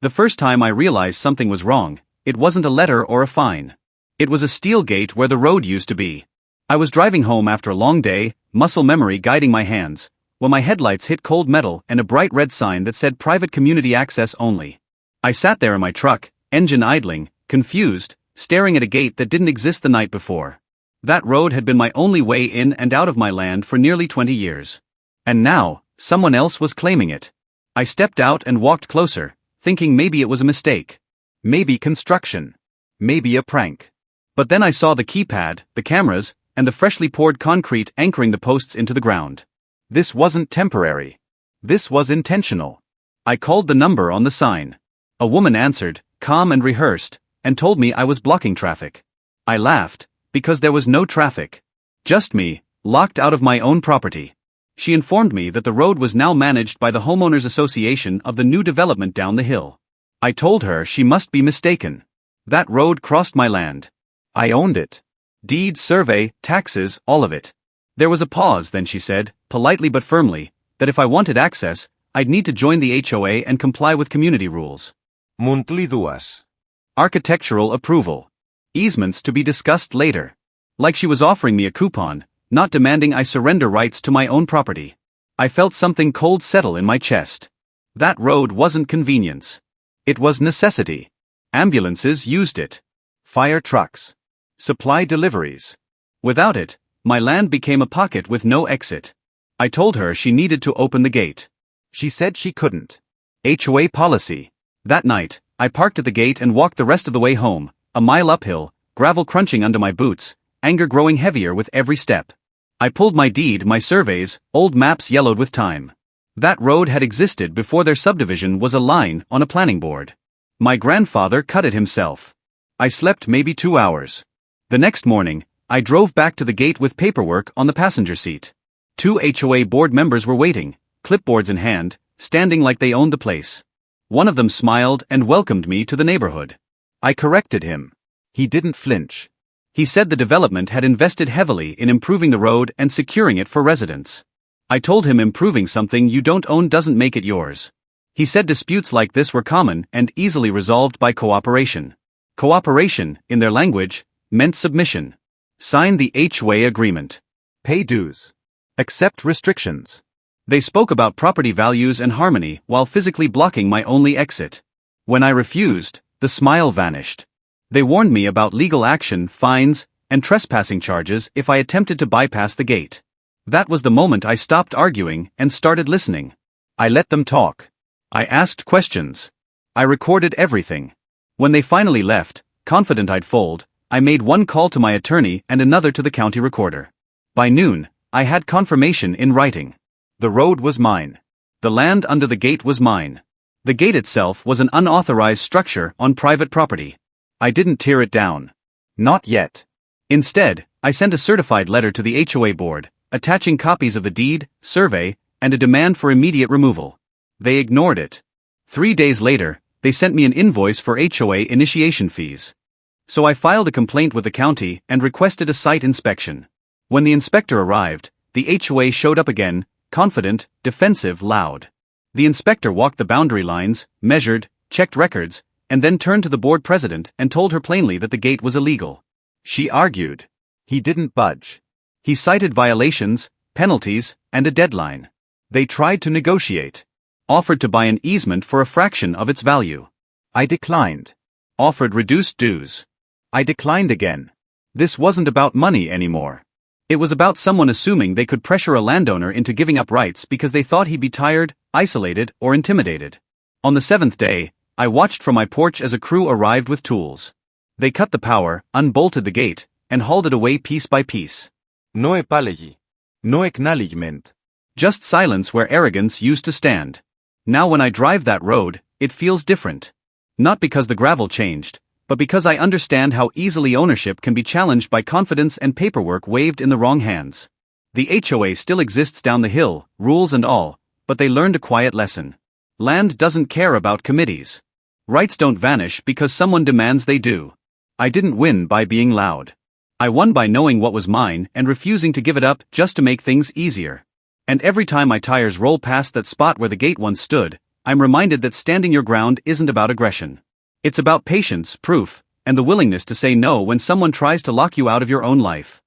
The first time I realized something was wrong, it wasn't a letter or a fine. It was a steel gate where the road used to be. I was driving home after a long day, muscle memory guiding my hands, when my headlights hit cold metal and a bright red sign that said private community access only. I sat there in my truck, engine idling, confused, staring at a gate that didn't exist the night before. That road had been my only way in and out of my land for nearly 20 years. And now, someone else was claiming it. I stepped out and walked closer, thinking maybe it was a mistake. Maybe construction. Maybe a prank. But then I saw the keypad, the cameras, and the freshly poured concrete anchoring the posts into the ground. This wasn't temporary. This was intentional. I called the number on the sign. A woman answered, calm and rehearsed, and told me I was blocking traffic. I laughed, because there was no traffic. Just me, locked out of my own property. She informed me that the road was now managed by the homeowners association of the new development down the hill. I told her she must be mistaken. That road crossed my land. I owned it. Deed, survey, taxes, all of it. There was a pause, then she said, politely but firmly, that if I wanted access, I'd need to join the HOA and comply with community rules. Muntli duas. Architectural approval. Easements to be discussed later. Like she was offering me a coupon, not demanding I surrender rights to my own property. I felt something cold settle in my chest. That road wasn't convenience. It was necessity. Ambulances used it. Fire trucks. Supply deliveries. Without it, my land became a pocket with no exit. I told her she needed to open the gate. She said she couldn't. HOA policy. That night, I parked at the gate and walked the rest of the way home, a mile uphill, gravel crunching under my boots, anger growing heavier with every step. I pulled my deed, my surveys, old maps yellowed with time. That road had existed before their subdivision was a line on a planning board. My grandfather cut it himself. I slept maybe 2 hours. The next morning, I drove back to the gate with paperwork on the passenger seat. 2 HOA board members were waiting, clipboards in hand, standing like they owned the place. One of them smiled and welcomed me to the neighborhood. I corrected him. He didn't flinch. He said the development had invested heavily in improving the road and securing it for residents. I told him improving something you don't own doesn't make it yours. He said disputes like this were common and easily resolved by cooperation. Cooperation, in their language, meant submission. Sign the HOA agreement. Pay dues. Accept restrictions. They spoke about property values and harmony while physically blocking my only exit. When I refused, the smile vanished. They warned me about legal action, fines, and trespassing charges if I attempted to bypass the gate. That was the moment I stopped arguing and started listening. I let them talk. I asked questions. I recorded everything. When they finally left, confident I'd fold, I made one call to my attorney and another to the county recorder. By noon, I had confirmation in writing. The road was mine. The land under the gate was mine. The gate itself was an unauthorized structure on private property. I didn't tear it down. Not yet. Instead, I sent a certified letter to the HOA board, attaching copies of the deed, survey, and a demand for immediate removal. They ignored it. 3 days later, they sent me an invoice for HOA initiation fees. So I filed a complaint with the county and requested a site inspection. When the inspector arrived, the HOA showed up again, confident, defensive, loud. The inspector walked the boundary lines, measured, checked records, and then turned to the board president and told her plainly that the gate was illegal. She argued. He didn't budge. He cited violations, penalties, and a deadline. They tried to negotiate. Offered to buy an easement for a fraction of its value. I declined. Offered reduced dues. I declined again. This wasn't about money anymore. It was about someone assuming they could pressure a landowner into giving up rights because they thought he'd be tired, isolated, or intimidated. On the 7th day, I watched from my porch as a crew arrived with tools. They cut the power, unbolted the gate, and hauled it away piece by piece. No apology. No acknowledgement. Just silence where arrogance used to stand. Now when I drive that road, it feels different. Not because the gravel changed, but because I understand how easily ownership can be challenged by confidence and paperwork waved in the wrong hands. The HOA still exists down the hill, rules and all, but they learned a quiet lesson. Land doesn't care about committees. Rights don't vanish because someone demands they do. I didn't win by being loud. I won by knowing what was mine and refusing to give it up just to make things easier. And every time my tires roll past that spot where the gate once stood, I'm reminded that standing your ground isn't about aggression. It's about patience, proof, and the willingness to say no when someone tries to lock you out of your own life.